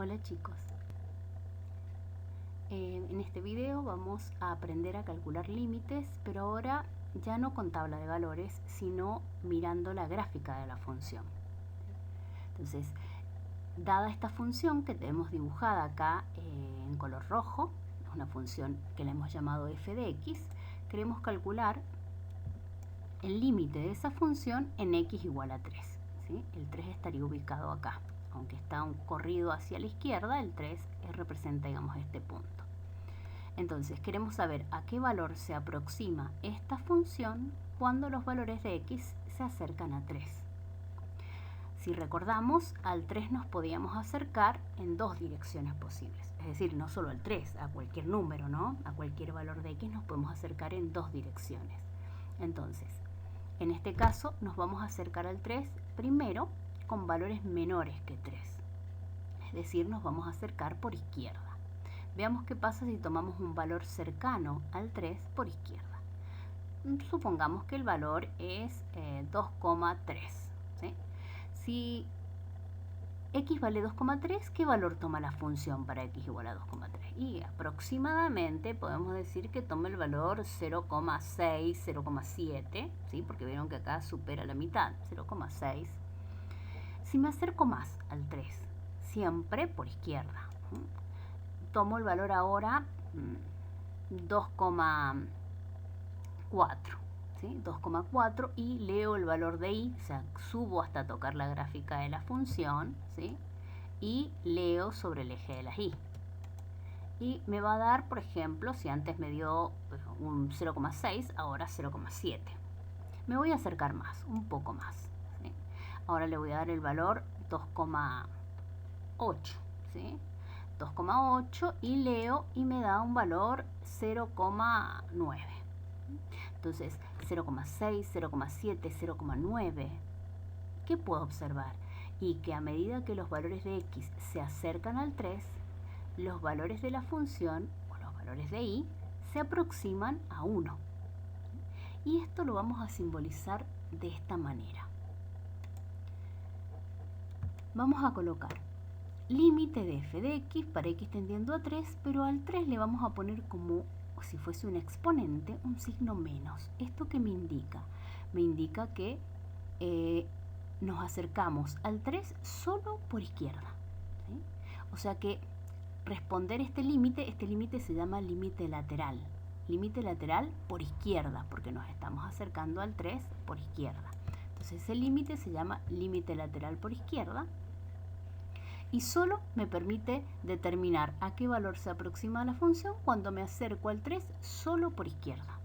Hola chicos, en este video vamos a aprender a calcular límites, pero ahora ya no con tabla de valores, sino mirando la gráfica de la función. Entonces, dada esta función que tenemos dibujada acá en color rojo, es una función que le hemos llamado f de x, queremos calcular el límite de esa función en x igual a 3. ¿Sí? El 3 estaría ubicado acá. Aunque está un corrido hacia la izquierda, el 3 representa, digamos, este punto. Entonces, queremos saber a qué valor se aproxima esta función cuando los valores de x se acercan a 3. Si recordamos, al 3 nos podíamos acercar en dos direcciones posibles. Es decir, no solo al 3, a cualquier número, ¿no? A cualquier valor de x nos podemos acercar en dos direcciones. Entonces, en este caso nos vamos a acercar al 3 primero con valores menores que 3. Es decir, nos vamos a acercar por izquierda. Veamos qué pasa si tomamos un valor cercano al 3 por izquierda. Supongamos que el valor es 2,3. ¿Sí? Si x vale 2,3, ¿qué valor toma la función para x igual a 2,3? Y aproximadamente podemos decir que toma el valor 0,6, 0,7, ¿sí? Porque vieron que acá supera la mitad, 0,6. Si me acerco más al 3, siempre por izquierda, tomo el valor ahora 2,4, ¿sí? 2,4 y leo el valor de y, o sea, subo hasta tocar la gráfica de la función, ¿sí? Y leo sobre el eje de las y. Y me va a dar, por ejemplo, si antes me dio un 0,6, ahora 0,7. Me voy a acercar más, un poco más, ¿sí? Ahora le voy a dar el valor 2,8, ¿sí? 2,8 y leo y me da un valor 0,9. Entonces, 0,6, 0,7, 0,9. ¿Qué puedo observar? Y que a medida que los valores de x se acercan al 3, los valores de la función o los valores de y se aproximan a 1. Y esto lo vamos a simbolizar de esta manera. Vamos a colocar límite de f de x para x tendiendo a 3, pero al 3 le vamos a poner como si fuese un exponente, un signo menos. ¿Esto qué me indica? Me indica que nos acercamos al 3 solo por izquierda, ¿sí? O sea que responder este límite se llama límite lateral. Límite lateral por izquierda, porque nos estamos acercando al 3 por izquierda. Entonces ese límite se llama límite lateral por izquierda y solo me permite determinar a qué valor se aproxima la función cuando me acerco al 3 solo por izquierda.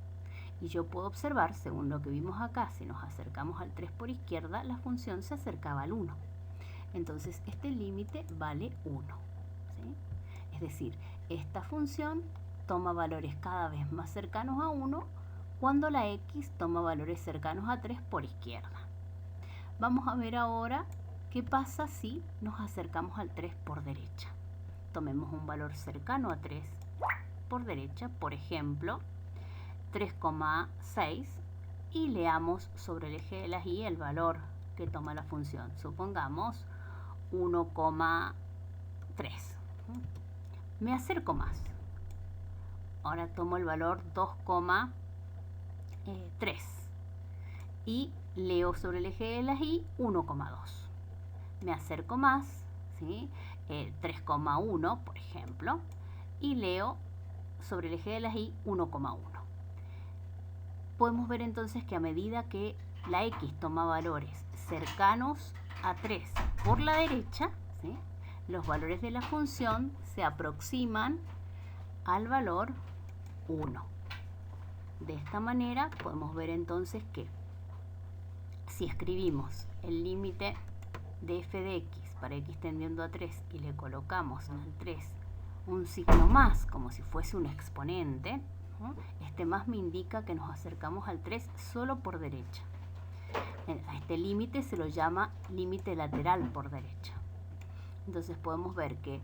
Y yo puedo observar, según lo que vimos acá, si nos acercamos al 3 por izquierda, la función se acercaba al 1. Entonces este límite vale 1. ¿Sí? Es decir, esta función toma valores cada vez más cercanos a 1 cuando la x toma valores cercanos a 3 por izquierda. Vamos a ver ahora qué pasa si nos acercamos al 3 por derecha. Tomemos un valor cercano a 3 por derecha, por ejemplo, 3,6 y leamos sobre el eje de las y el valor que toma la función. Supongamos 1,3. Me acerco más. Ahora tomo el valor 2,3 y leo sobre el eje de las y 1,2. Me acerco más, ¿sí? 3,1 por ejemplo, y leo sobre el eje de las y 1,1. Podemos ver entonces que a medida que la x toma valores cercanos a 3 por la derecha, ¿sí? Los valores de la función se aproximan al valor 1. De esta manera podemos ver entonces que si escribimos el límite de f de x para x tendiendo a 3 y le colocamos al 3 un signo más como si fuese un exponente, ¿no? Este más me indica que nos acercamos al 3 solo por derecha. A este límite se lo llama límite lateral por derecha. Entonces podemos ver que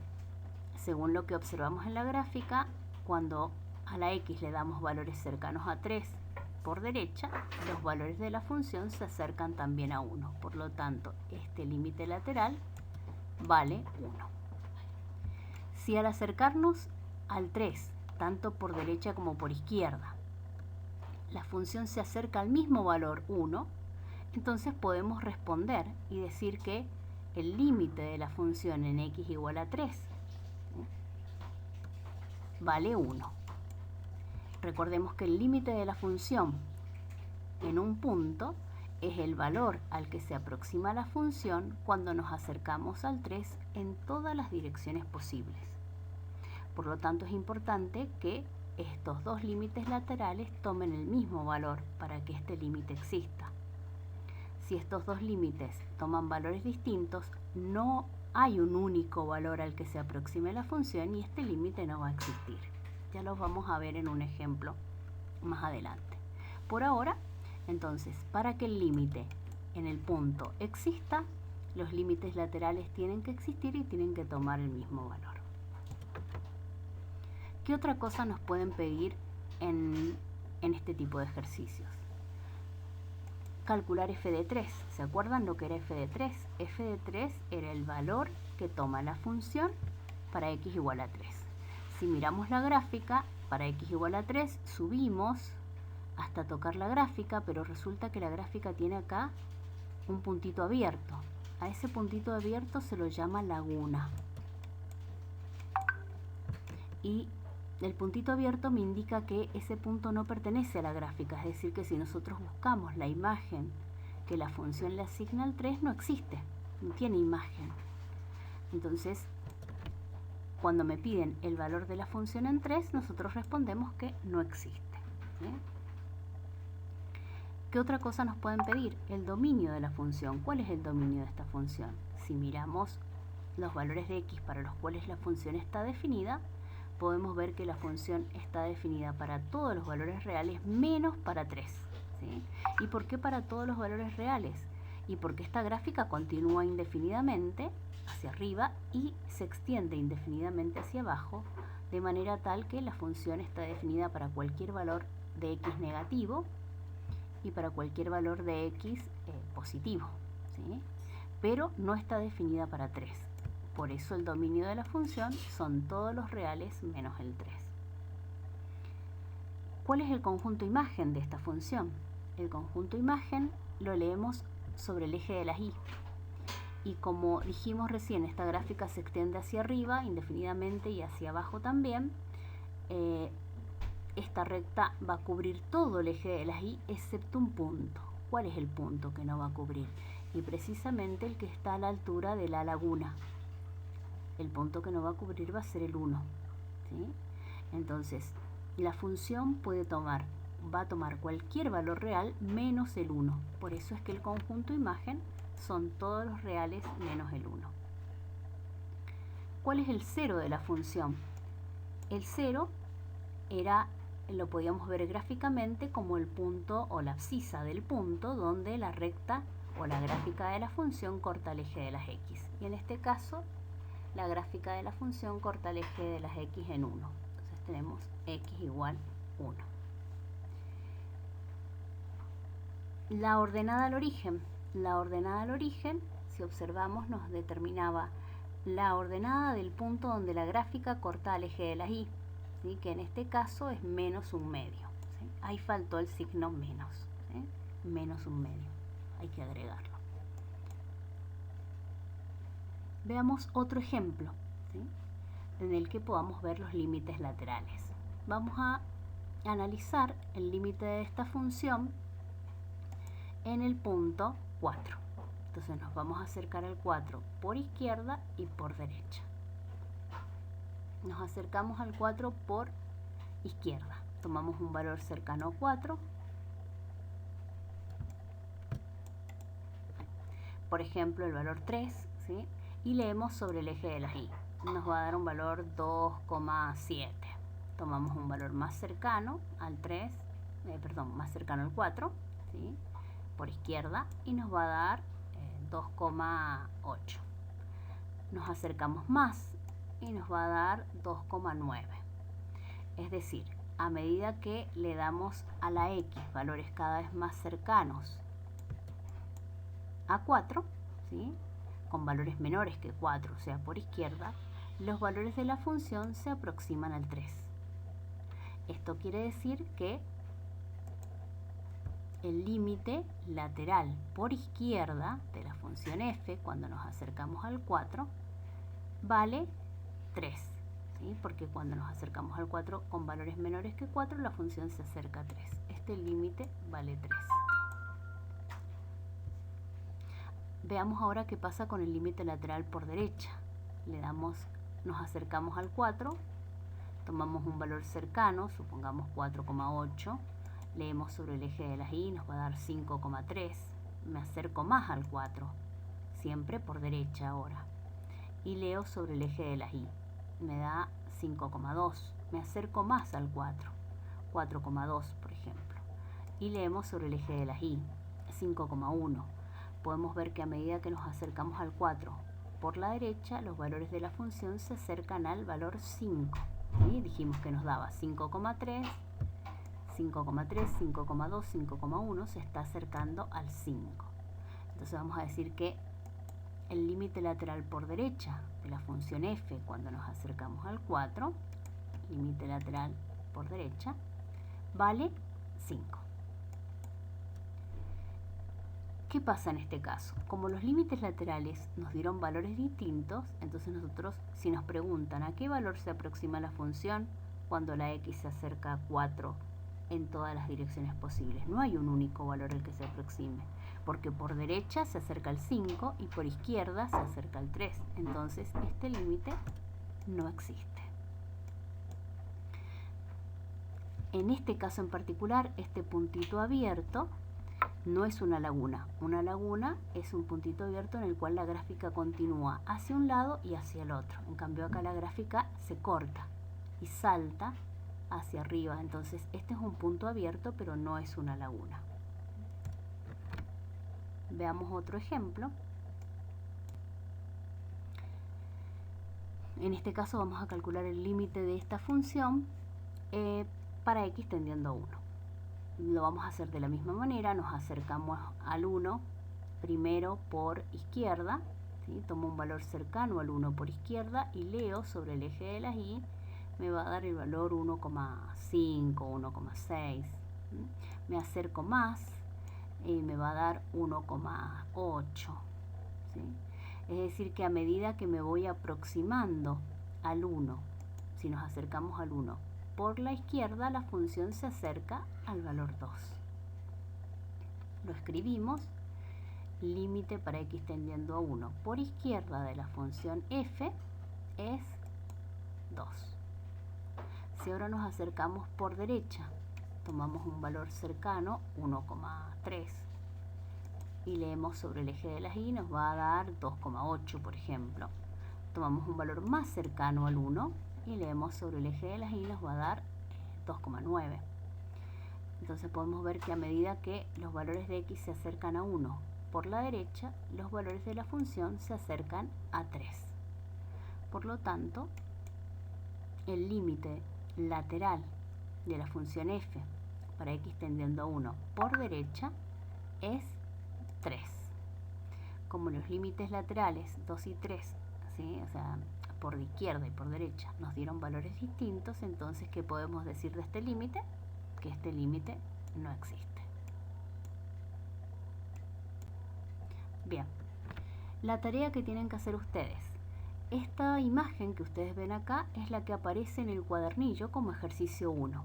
según lo que observamos en la gráfica, cuando a la x le damos valores cercanos a 3 por derecha, los valores de la función se acercan también a 1. Por lo tanto, este límite lateral vale 1. Si al acercarnos al 3, tanto por derecha como por izquierda, la función se acerca al mismo valor 1, entonces podemos responder y decir que el límite de la función en x igual a 3 vale 1. Recordemos que el límite de la función en un punto es el valor al que se aproxima la función cuando nos acercamos al 3 en todas las direcciones posibles. Por lo tanto, es importante que estos dos límites laterales tomen el mismo valor para que este límite exista. Si estos dos límites toman valores distintos, no hay un único valor al que se aproxime la función y este límite no va a existir. Ya los vamos a ver en un ejemplo más adelante. Por ahora, entonces, para que el límite en el punto exista, los límites laterales tienen que existir y tienen que tomar el mismo valor. ¿Qué otra cosa nos pueden pedir en este tipo de ejercicios? Calcular f de 3. ¿Se acuerdan lo que era f de 3? F de 3 era el valor que toma la función para x igual a 3. Si miramos la gráfica, para x igual a 3 subimos hasta tocar la gráfica, pero resulta que la gráfica tiene acá un puntito abierto. A ese puntito abierto se lo llama laguna. Y el puntito abierto me indica que ese punto no pertenece a la gráfica, es decir, que si nosotros buscamos la imagen que la función le asigna al 3, no existe, no tiene imagen. Entonces, cuando me piden el valor de la función en 3, nosotros respondemos que no existe. ¿Sí? ¿Qué otra cosa nos pueden pedir? El dominio de la función. ¿Cuál es el dominio de esta función? Si miramos los valores de x para los cuales la función está definida, podemos ver que la función está definida para todos los valores reales menos para 3. ¿Sí? ¿Y por qué para todos los valores reales? Y porque esta gráfica continúa indefinidamente hacia arriba y se extiende indefinidamente hacia abajo, de manera tal que la función está definida para cualquier valor de x negativo y para cualquier valor de x positivo. ¿Sí? Pero no está definida para 3. Por eso el dominio de la función son todos los reales menos el 3. ¿Cuál es el conjunto imagen de esta función? El conjunto imagen lo leemos sobre el eje de las y. Y como dijimos recién, esta gráfica se extiende hacia arriba indefinidamente y hacia abajo también. Esta recta va a cubrir todo el eje de las y excepto un punto. ¿Cuál es el punto que no va a cubrir? Y precisamente el que está a la altura de la laguna. El punto que no va a cubrir va a ser el 1. ¿Sí? Entonces, la función va a tomar cualquier valor real menos el 1. Por eso es que el conjunto imagen son todos los reales menos el 1. ¿Cuál es el 0 de la función? El 0 lo podíamos ver gráficamente como el punto o la abscisa del punto donde la recta o la gráfica de la función corta el eje de las x. Y en este caso, la gráfica de la función corta el eje de las x en 1. Entonces tenemos x igual 1. La ordenada al origen. La ordenada al origen, si observamos, nos determinaba la ordenada del punto donde la gráfica corta el eje de las y, ¿sí? Que en este caso es menos un medio. ¿Sí? Ahí faltó el signo menos. ¿Sí? Menos un medio. Hay que agregarlo. Veamos otro ejemplo, ¿sí? En el que podamos ver los límites laterales. Vamos a analizar el límite de esta función en el punto 4. Entonces nos vamos a acercar al 4 por izquierda y por derecha. Nos acercamos al 4 por izquierda. Tomamos un valor cercano a 4. Por ejemplo, el valor 3, ¿sí? Y leemos sobre el eje de las y. Nos va a dar un valor 2,7. Tomamos un valor más cercano al 3, más cercano al 4, ¿sí? Por izquierda, y nos va a dar 2,8. Nos acercamos más y nos va a dar 2,9. Es decir, a medida que le damos a la x valores cada vez más cercanos a 4, ¿sí? Con valores menores que 4, o sea, por izquierda, los valores de la función se aproximan al 3. Esto quiere decir que el límite lateral por izquierda de la función f, cuando nos acercamos al 4, vale 3, ¿sí? Porque cuando nos acercamos al 4 con valores menores que 4, la función se acerca a 3. Este límite vale 3. Veamos ahora qué pasa con el límite lateral por derecha. Nos acercamos al 4, tomamos un valor cercano, supongamos 4,8, leemos sobre el eje de las y, nos va a dar 5,3. Me acerco más al 4, siempre por derecha ahora. Y leo sobre el eje de las y, me da 5,2. Me acerco más al 4, 4,2 por ejemplo. Y leemos sobre el eje de las y, 5,1. Podemos ver que a medida que nos acercamos al 4 por la derecha, los valores de la función se acercan al valor 5. ¿Sí? Dijimos que nos daba 5,3, 5,3, 5,2, 5,1, se está acercando al 5. Entonces vamos a decir que el límite lateral por derecha de la función f cuando nos acercamos al 4, límite lateral por derecha, vale 5. ¿Qué pasa en este caso? Como los límites laterales nos dieron valores distintos, entonces nosotros, si nos preguntan a qué valor se aproxima la función cuando la x se acerca a 4 en todas las direcciones posibles, no hay un único valor al que se aproxime, porque por derecha se acerca al 5 y por izquierda se acerca al 3. Entonces este límite no existe. En este caso en particular, este puntito abierto no es una laguna. Una laguna es un puntito abierto en el cual la gráfica continúa hacia un lado y hacia el otro. En cambio acá la gráfica se corta y salta hacia arriba. Entonces este es un punto abierto, pero no es una laguna. Veamos otro ejemplo. En este caso vamos a calcular el límite de esta función para x tendiendo a 1. Lo vamos a hacer de la misma manera, nos acercamos al 1 primero por izquierda, ¿sí? Tomo un valor cercano al 1 por izquierda y leo sobre el eje de las y, me va a dar el valor 1,5, 1,6. Me acerco más y me va a dar 1,8. ¿Sí? Es decir que a medida que me voy aproximando al 1, si nos acercamos al 1, por la izquierda la función se acerca al valor 2. Lo escribimos, límite para x tendiendo a 1 por izquierda de la función f es 2. Si ahora nos acercamos por derecha, tomamos un valor cercano, 1,3, y leemos sobre el eje de las y, nos va a dar 2,8 por ejemplo. Tomamos un valor más cercano al 1 y leemos sobre el eje de las y, nos va a dar 2,9. Entonces podemos ver que a medida que los valores de x se acercan a 1 por la derecha, los valores de la función se acercan a 3. Por lo tanto, el límite lateral de la función f para x tendiendo a 1 por derecha es 3. Como los límites laterales 2 y 3, ¿sí? O sea, por izquierda y por derecha nos dieron valores distintos, entonces ¿qué podemos decir de este límite? Que este límite no existe. Bien, la tarea que tienen que hacer ustedes. Esta imagen que ustedes ven acá es la que aparece en el cuadernillo como ejercicio 1.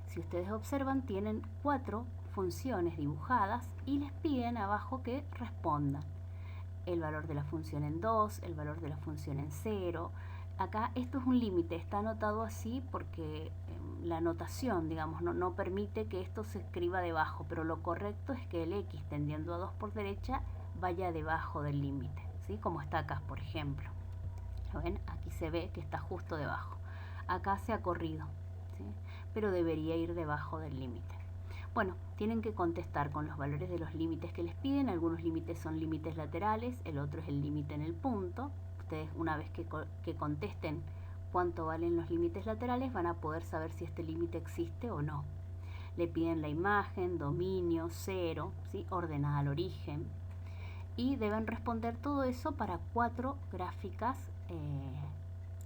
Si ustedes observan, tienen 4 funciones dibujadas y les piden abajo que respondan. El valor de la función en 2, el valor de la función en 0. Acá esto es un límite, está anotado así porque la anotación, digamos, no permite que esto se escriba debajo, pero lo correcto es que el x tendiendo a 2 por derecha vaya debajo del límite, ¿sí? Como está acá, por ejemplo. ¿Lo ven? Aquí se ve que está justo debajo. Acá se ha corrido, ¿sí? Pero debería ir debajo del límite. Bueno, tienen que contestar con los valores de los límites que les piden. Algunos límites son límites laterales, el otro es el límite en el punto. Ustedes, una vez que contesten cuánto valen los límites laterales, van a poder saber si este límite existe o no. Le piden la imagen, dominio, 0, ¿sí? Ordenada al origen. Y deben responder todo eso para 4 gráficas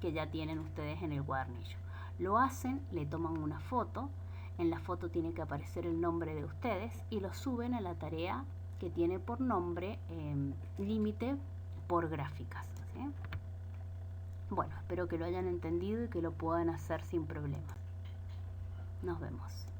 que ya tienen ustedes en el cuadernillo. Lo hacen, le toman una foto, en la foto tiene que aparecer el nombre de ustedes y lo suben a la tarea que tiene por nombre límite por gráficas, ¿sí? Bueno, espero que lo hayan entendido y que lo puedan hacer sin problemas. Nos vemos.